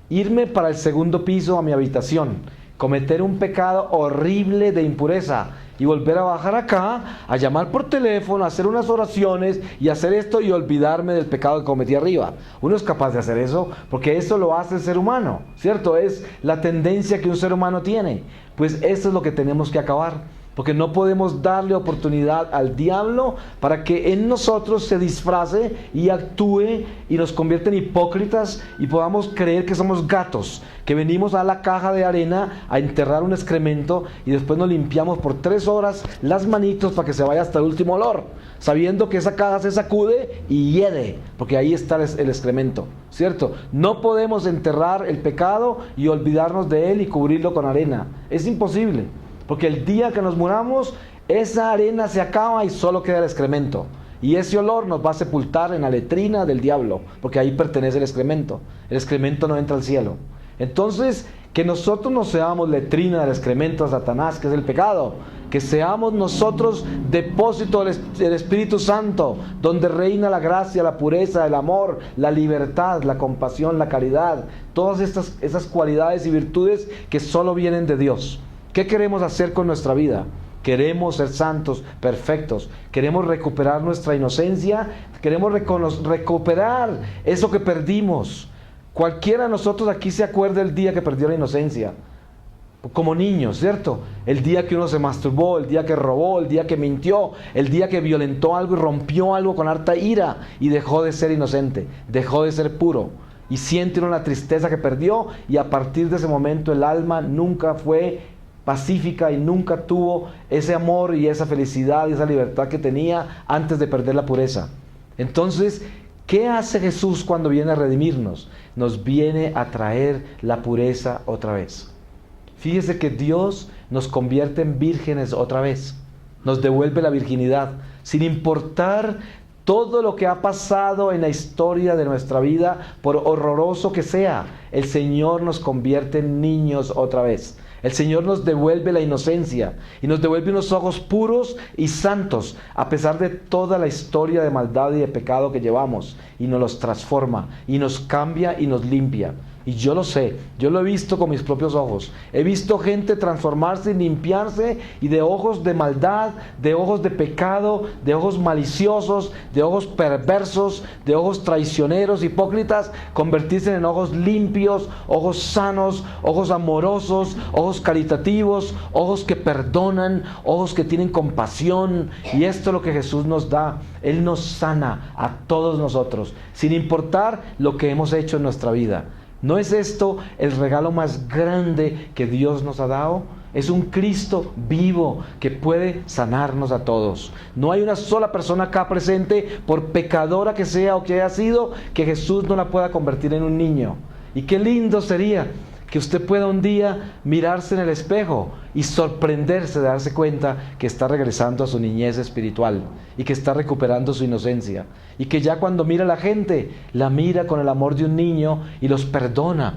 irme para el segundo piso a mi habitación, cometer un pecado horrible de impureza y volver a bajar acá, a llamar por teléfono, a hacer unas oraciones y hacer esto y olvidarme del pecado que cometí arriba. Uno es capaz de hacer eso porque eso lo hace el ser humano, ¿cierto? Es la tendencia que un ser humano tiene. Pues eso es lo que tenemos que acabar. Porque no podemos darle oportunidad al diablo para que en nosotros se disfrace y actúe y nos convierta en hipócritas y podamos creer que somos gatos, que venimos a la caja de arena a enterrar un excremento y después nos limpiamos por 3 horas las manitos para que se vaya hasta el último olor, sabiendo que esa caja se sacude y hiede, porque ahí está el excremento, ¿cierto? No podemos enterrar el pecado y olvidarnos de él y cubrirlo con arena. Es imposible. Porque el día que nos muramos, esa arena se acaba y solo queda el excremento. Y ese olor nos va a sepultar en la letrina del diablo, porque ahí pertenece el excremento. El excremento no entra al cielo. Entonces, Que nosotros no seamos letrina del excremento de Satanás, que es el pecado. Que seamos nosotros depósito del Espíritu Santo, donde reina la gracia, la pureza, el amor, la libertad, la compasión, la caridad. Todas esas cualidades y virtudes que solo vienen de Dios. ¿Qué queremos hacer con nuestra vida? Queremos ser santos, perfectos. Queremos recuperar nuestra inocencia. Queremos recuperar eso que perdimos. Cualquiera de nosotros aquí se acuerda el día que perdió la inocencia. Como niños, ¿cierto? El día que uno se masturbó, el día que robó, el día que mintió, el día que violentó algo y rompió algo con harta ira y dejó de ser inocente, dejó de ser puro. Y siente uno la tristeza que perdió, y a partir de ese momento el alma nunca fue pacífica y nunca tuvo ese amor y esa felicidad y esa libertad que tenía antes de perder la pureza. Entonces, ¿qué hace Jesús cuando viene a redimirnos? Nos viene a traer la pureza otra vez. Fíjese que Dios nos convierte en vírgenes otra vez. Nos devuelve la virginidad, sin importar todo lo que ha pasado en la historia de nuestra vida, por horroroso que sea. El Señor nos convierte en niños otra vez. El Señor nos devuelve la inocencia y nos devuelve unos ojos puros y santos, a pesar de toda la historia de maldad y de pecado que llevamos, y nos los transforma y nos cambia y nos limpia. Y yo lo sé, yo lo he visto con mis propios ojos. He visto gente transformarse y limpiarse, y de ojos de maldad, de ojos de pecado, de ojos maliciosos, de ojos perversos, de ojos traicioneros, hipócritas, convertirse en ojos limpios, ojos sanos, ojos amorosos, ojos caritativos, ojos que perdonan, ojos que tienen compasión. Y esto es lo que Jesús nos da. Él nos sana a todos nosotros, sin importar lo que hemos hecho en nuestra vida. ¿No es esto el regalo más grande que Dios nos ha dado? Es un Cristo vivo que puede sanarnos a todos. No hay una sola persona acá presente, por pecadora que sea o que haya sido, que Jesús no la pueda convertir en un niño. Y qué lindo sería que usted pueda un día mirarse en el espejo y sorprenderse de darse cuenta que está regresando a su niñez espiritual y que está recuperando su inocencia, y que ya cuando mira a la gente, la mira con el amor de un niño y los perdona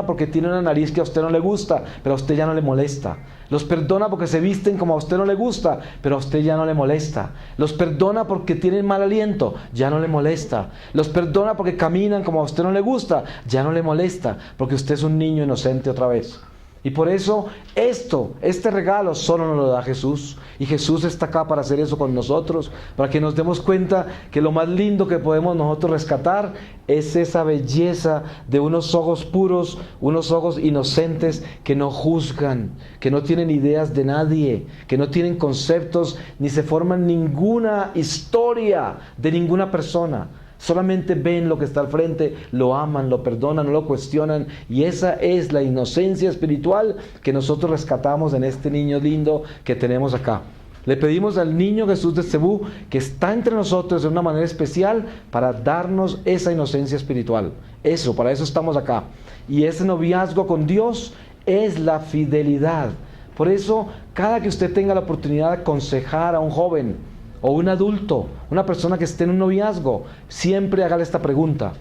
porque tiene una nariz que a usted no le gusta, pero a usted ya no le molesta. Los perdona porque se visten como a usted no le gusta, pero a usted ya no le molesta. Los perdona porque tienen mal aliento, ya no le molesta. Los perdona porque caminan como a usted no le gusta, ya no le molesta, porque usted es un niño inocente otra vez. Y por eso este regalo solo nos lo da Jesús, y Jesús está acá para hacer eso con nosotros, para que nos demos cuenta que lo más lindo que podemos nosotros rescatar es esa belleza de unos ojos puros, unos ojos inocentes que no juzgan, que no tienen ideas de nadie, que no tienen conceptos ni se forman ninguna historia de ninguna persona. Solamente ven lo que está al frente, lo aman, lo perdonan, no lo cuestionan. Y esa es la inocencia espiritual que nosotros rescatamos en este niño lindo que tenemos acá. Le pedimos al niño Jesús de Cebú, que está entre nosotros de una manera especial, para darnos esa inocencia espiritual. Para eso estamos acá. Y ese noviazgo con Dios es la fidelidad. Por eso, cada que usted tenga la oportunidad de aconsejar a un joven o un adulto, una persona que esté en un noviazgo, siempre hágale esta pregunta: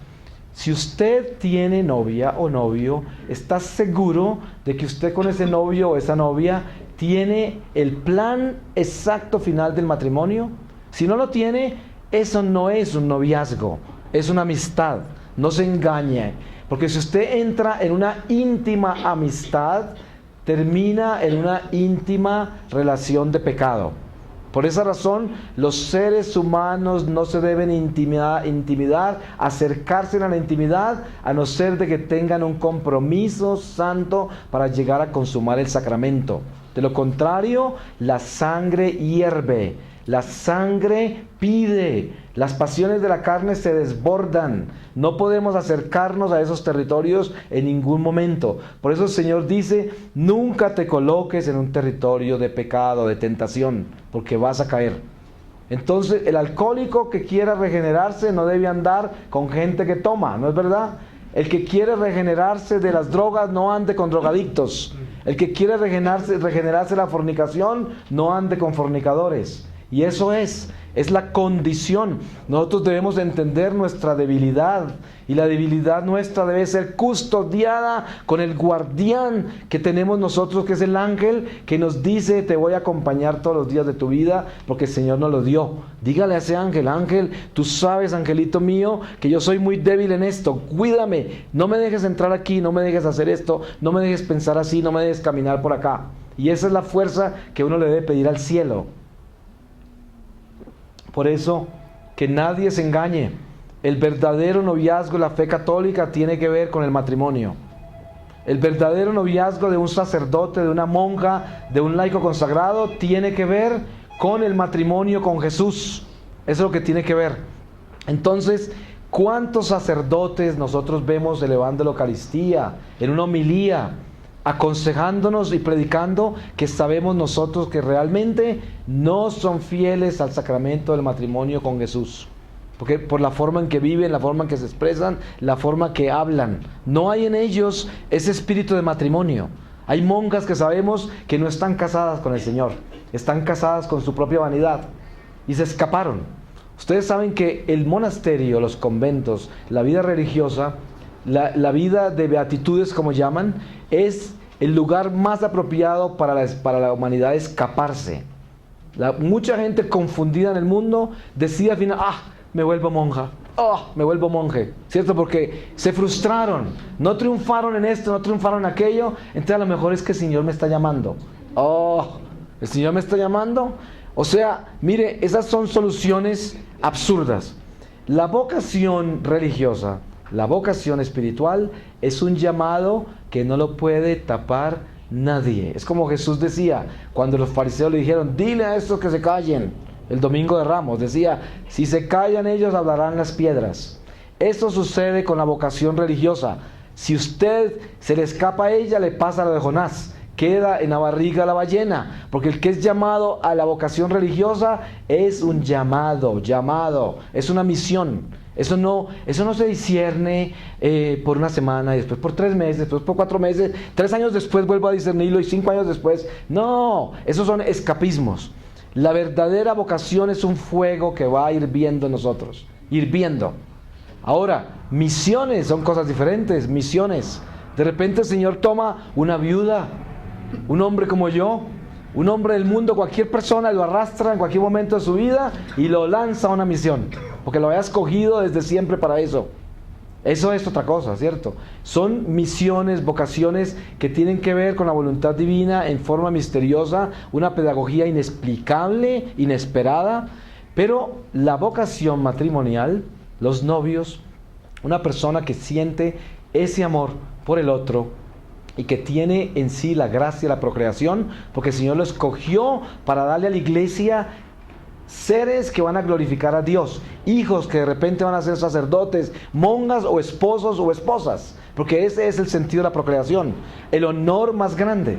si usted tiene novia o novio, ¿está seguro de que usted con ese novio o esa novia tiene el plan exacto final del matrimonio? Si no lo tiene, eso no es un noviazgo, es una amistad. No se engañe, porque si usted entra en una íntima amistad, termina en una íntima relación de pecado. Por esa razón, los seres humanos no se deben intimidar, acercarse a la intimidad, a no ser de que tengan un compromiso santo para llegar a consumar el sacramento. De lo contrario, la sangre hierve, la sangre pide, las pasiones de la carne se desbordan. No podemos acercarnos a esos territorios en ningún momento. Por eso el Señor dice: nunca te coloques en un territorio de pecado, de tentación, porque vas a caer. Entonces, el alcohólico que quiera regenerarse no debe andar con gente que toma, ¿no es verdad? El que quiere regenerarse de las drogas no ande con drogadictos. El que quiere regenerarse de la fornicación no ande con fornicadores. Y eso es es la condición. Nosotros debemos entender nuestra debilidad, y la debilidad nuestra debe ser custodiada con el guardián que tenemos nosotros, que es el ángel, que nos dice: te voy a acompañar todos los días de tu vida, porque el Señor nos lo dio. Dígale a ese ángel: ángel, tú sabes, angelito mío, que yo soy muy débil en esto, cuídame, no me dejes entrar aquí, no me dejes hacer esto, no me dejes pensar así, no me dejes caminar por acá. Y esa es la fuerza que uno le debe pedir al cielo. Por eso, que nadie se engañe. El verdadero noviazgo de la fe católica tiene que ver con el matrimonio. El verdadero noviazgo de un sacerdote, de una monja, de un laico consagrado, tiene que ver con el matrimonio con Jesús. Eso es lo que tiene que ver. Entonces, ¿cuántos sacerdotes nosotros vemos elevando la Eucaristía, en una homilía, aconsejándonos y predicando, que sabemos nosotros que realmente no son fieles al sacramento del matrimonio con Jesús? Porque por la forma en que viven, la forma en que se expresan, la forma que hablan, no hay en ellos ese espíritu de matrimonio. Hay monjas que sabemos que no están casadas con el Señor, están casadas con su propia vanidad y se escaparon. Ustedes saben que el monasterio, los conventos, la vida religiosa, la vida de beatitudes, como llaman, es el lugar más apropiado para la humanidad escaparse. Mucha gente confundida en el mundo decide al final: me vuelvo monja, me vuelvo monje, ¿cierto? Porque se frustraron, no triunfaron en esto, no triunfaron en aquello. Entonces a lo mejor es que el Señor me está llamando. ¿El Señor me está llamando? O sea, mire, esas son soluciones absurdas. La vocación religiosa, la vocación espiritual, es un llamado que no lo puede tapar nadie. Es como Jesús decía cuando los fariseos le dijeron: dile a estos que se callen. El domingo de Ramos decía: si se callan ellos, hablarán las piedras. Esto sucede con la vocación religiosa. Si usted se le escapa a ella, le pasa lo de Jonás: queda en la barriga la ballena. Porque el que es llamado a la vocación religiosa es un llamado, es una misión. Eso no se discierne por una semana, y después por 3 meses, después por 4 meses, 3 años después vuelvo a discernirlo, y 5 años después. No, esos son escapismos. La verdadera vocación es un fuego que va hirviendo en nosotros, hirviendo. Ahora, misiones son cosas diferentes. Misiones, de repente el Señor toma una viuda, un hombre como yo, un hombre del mundo, cualquier persona, lo arrastra en cualquier momento de su vida y lo lanza a una misión, porque lo había escogido desde siempre para eso. Eso es otra cosa, ¿cierto? Son misiones, vocaciones que tienen que ver con la voluntad divina en forma misteriosa, una pedagogía inexplicable, inesperada. Pero la vocación matrimonial, los novios, una persona que siente ese amor por el otro y que tiene en sí la gracia de la procreación, porque el Señor lo escogió para darle a la iglesia seres que van a glorificar a Dios, hijos que de repente van a ser sacerdotes, monjas o esposos o esposas, porque ese es el sentido de la procreación, el honor más grande.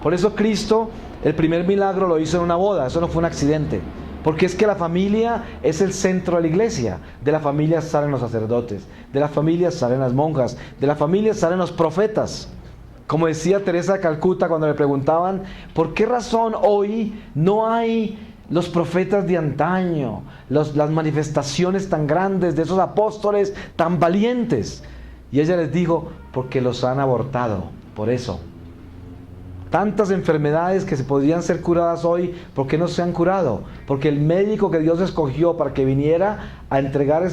Por eso Cristo, el primer milagro lo hizo en una boda. Eso no fue un accidente, porque es que la familia es el centro de la iglesia. De la familia salen los sacerdotes, de la familia salen las monjas, de la familia salen los profetas. Como decía Teresa de Calcuta cuando le preguntaban: ¿por qué razón hoy no hay los profetas de antaño, las manifestaciones tan grandes de esos apóstoles tan valientes? Y ella les dijo: porque los han abortado. Por eso tantas enfermedades que se podrían ser curadas hoy, ¿por qué no se han curado? Porque el médico que Dios escogió para que viniera a entregar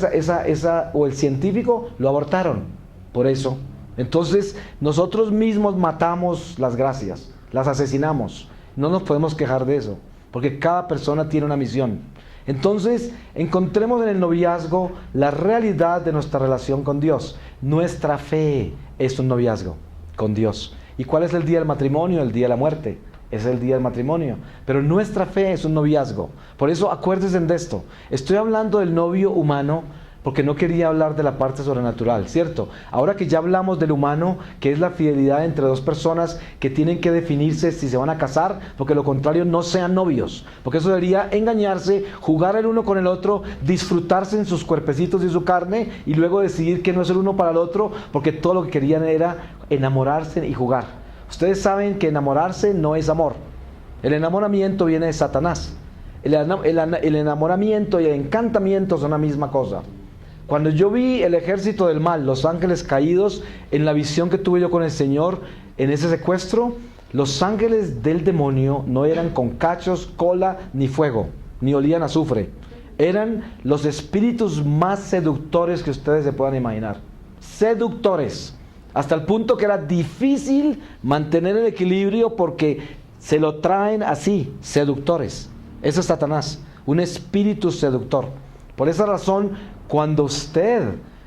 o el científico, lo abortaron. Por eso. Entonces nosotros mismos matamos las gracias, las asesinamos. No nos podemos quejar de eso, porque cada persona tiene una misión. Entonces, encontremos en el noviazgo la realidad de nuestra relación con Dios. Nuestra fe es un noviazgo con Dios. ¿Y cuál es el día del matrimonio? El día de la muerte. Es el día del matrimonio. Pero nuestra fe es un noviazgo. Por eso acuérdense de esto. Estoy hablando del novio humano porque no quería hablar de la parte sobrenatural, ¿cierto? Ahora que ya hablamos del humano, que es la fidelidad entre dos personas que tienen que definirse si se van a casar, porque lo contrario no sean novios, porque eso debería engañarse, jugar el uno con el otro, disfrutarse en sus cuerpecitos y su carne, y luego decidir que no es el uno para el otro, porque todo lo que querían era enamorarse y jugar. Ustedes saben que enamorarse no es amor. El enamoramiento viene de Satanás. El enamoramiento y el encantamiento son la misma cosa. Cuando yo vi el ejército del mal, los ángeles caídos, en la visión que tuve yo con el Señor, en ese secuestro, los ángeles del demonio no eran con cachos, cola, ni fuego, ni olían a azufre. Eran los espíritus más seductores que ustedes se puedan imaginar. Seductores. Hasta el punto que era difícil mantener el equilibrio porque se lo traen así, seductores. Eso es Satanás, un espíritu seductor. Por esa razón, cuando usted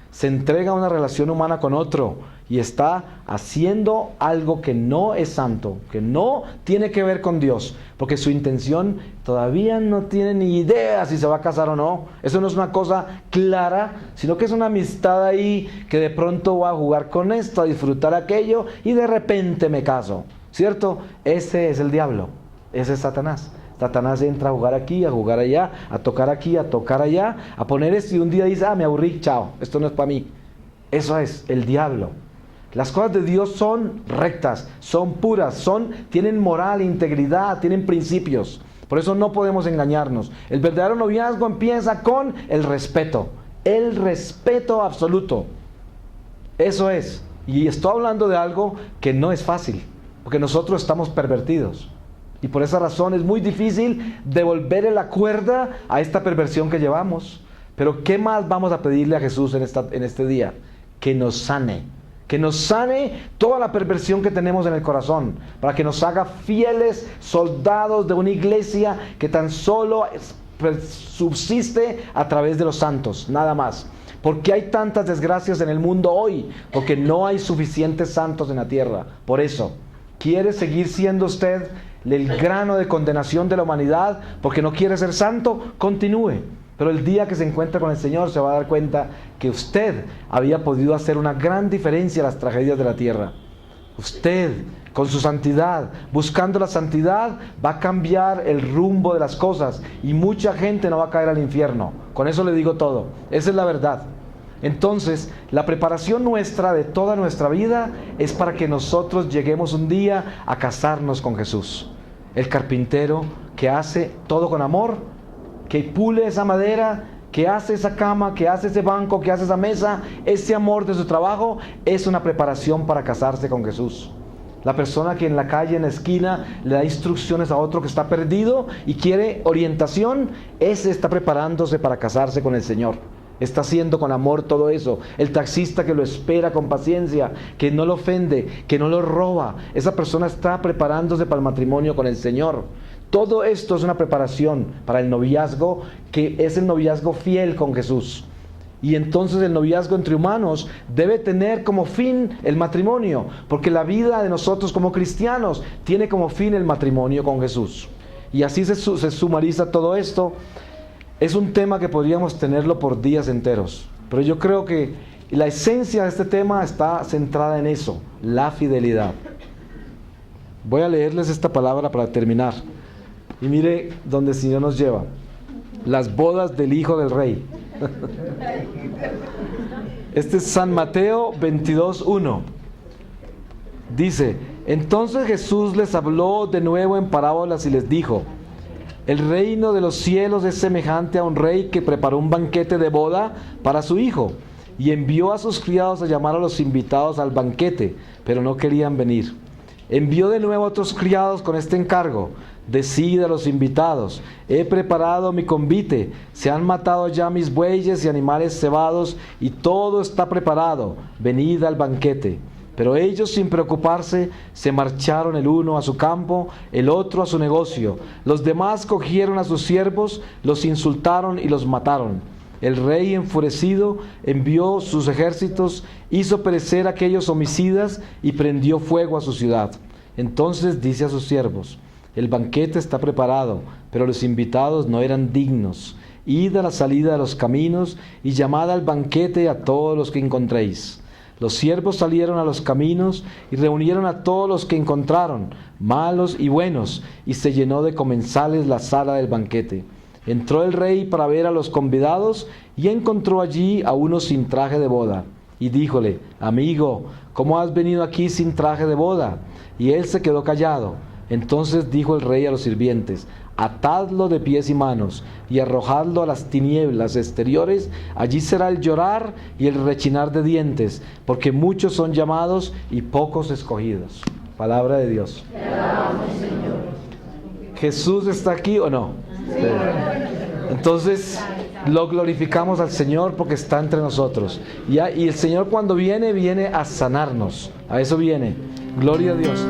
se entrega a una relación humana con otro y está haciendo algo que no es santo, que no tiene que ver con Dios, porque su intención todavía no tiene ni idea si se va a casar o no, eso no es una cosa clara, sino que es una amistad ahí que de pronto voy a jugar con esto, a disfrutar aquello y de repente me caso, ¿cierto? Ese es el diablo, ese es Satanás. Satanás entra a jugar aquí, a jugar allá, a tocar aquí, a tocar allá, a poner esto y un día dice, me aburrí, chao, esto no es para mí. Eso es el diablo. Las cosas de Dios son rectas, son puras, tienen moral, integridad, tienen principios. Por eso no podemos engañarnos. El verdadero noviazgo empieza con el respeto absoluto. Eso es. Y estoy hablando de algo que no es fácil, porque nosotros estamos pervertidos. Y por esa razón es muy difícil devolverle la cuerda a esta perversión que llevamos. Pero ¿qué más vamos a pedirle a Jesús en este día? Que nos sane toda la perversión que tenemos en el corazón, para que nos haga fieles soldados de una iglesia que tan solo subsiste a través de los santos, nada más. ¿Por qué hay tantas desgracias en el mundo hoy? Porque no hay suficientes santos en la tierra. Por eso, ¿quiere seguir siendo usted el grano de condenación de la humanidad porque no quiere ser santo? Continúe. Pero el día que se encuentre con el Señor se va a dar cuenta que usted había podido hacer una gran diferencia en las tragedias de la tierra. Usted, con su santidad, buscando la santidad, va a cambiar el rumbo de las cosas y mucha gente no va a caer al infierno. Con eso le digo todo. Esa es la verdad. Entonces, la preparación nuestra de toda nuestra vida es para que nosotros lleguemos un día a casarnos con Jesús. El carpintero que hace todo con amor, que pule esa madera, que hace esa cama, que hace ese banco, que hace esa mesa, ese amor de su trabajo es una preparación para casarse con Jesús. La persona que en la calle, en la esquina, le da instrucciones a otro que está perdido y quiere orientación, ese está preparándose para casarse con el Señor. Está haciendo con amor todo eso. El taxista que lo espera con paciencia, que no lo ofende, que no lo roba, esa persona está preparándose para el matrimonio con el Señor. Todo esto es una preparación para el noviazgo, que es el noviazgo fiel con Jesús. Y entonces el noviazgo entre humanos debe tener como fin el matrimonio, porque la vida de nosotros como cristianos tiene como fin el matrimonio con Jesús. Y así se sumariza todo esto. Es un tema que podríamos tenerlo por días enteros, pero yo creo que la esencia de este tema está centrada en eso, la fidelidad. Voy a leerles esta palabra para terminar. Y mire donde el Señor nos lleva. Las bodas del Hijo del Rey. Este es San Mateo 22:1. Dice, entonces Jesús les habló de nuevo en parábolas y les dijo, el reino de los cielos es semejante a un rey que preparó un banquete de boda para su hijo y envió a sus criados a llamar a los invitados al banquete, pero no querían venir. Envió de nuevo a otros criados con este encargo, decid a los invitados, he preparado mi convite, se han matado ya mis bueyes y animales cebados y todo está preparado, venid al banquete. Pero ellos, sin preocuparse, se marcharon el uno a su campo, el otro a su negocio. Los demás cogieron a sus siervos, los insultaron y los mataron. El rey, enfurecido, envió sus ejércitos, hizo perecer a aquellos homicidas y prendió fuego a su ciudad. Entonces dice a sus siervos, el banquete está preparado, pero los invitados no eran dignos. Id a la salida de los caminos y llamad al banquete a todos los que encontréis. Los siervos salieron a los caminos y reunieron a todos los que encontraron, malos y buenos, y se llenó de comensales la sala del banquete. Entró el rey para ver a los convidados y encontró allí a uno sin traje de boda. Y díjole, amigo, ¿cómo has venido aquí sin traje de boda? Y él se quedó callado. Entonces dijo el rey a los sirvientes, atadlo de pies y manos y arrojadlo a las tinieblas exteriores. Allí será el llorar y el rechinar de dientes, porque muchos son llamados y pocos escogidos. Palabra de Dios. ¿Jesús está aquí o no? Sí. Entonces lo glorificamos al Señor porque está entre nosotros. Y el Señor, cuando viene a sanarnos. A eso viene. Gloria a Dios.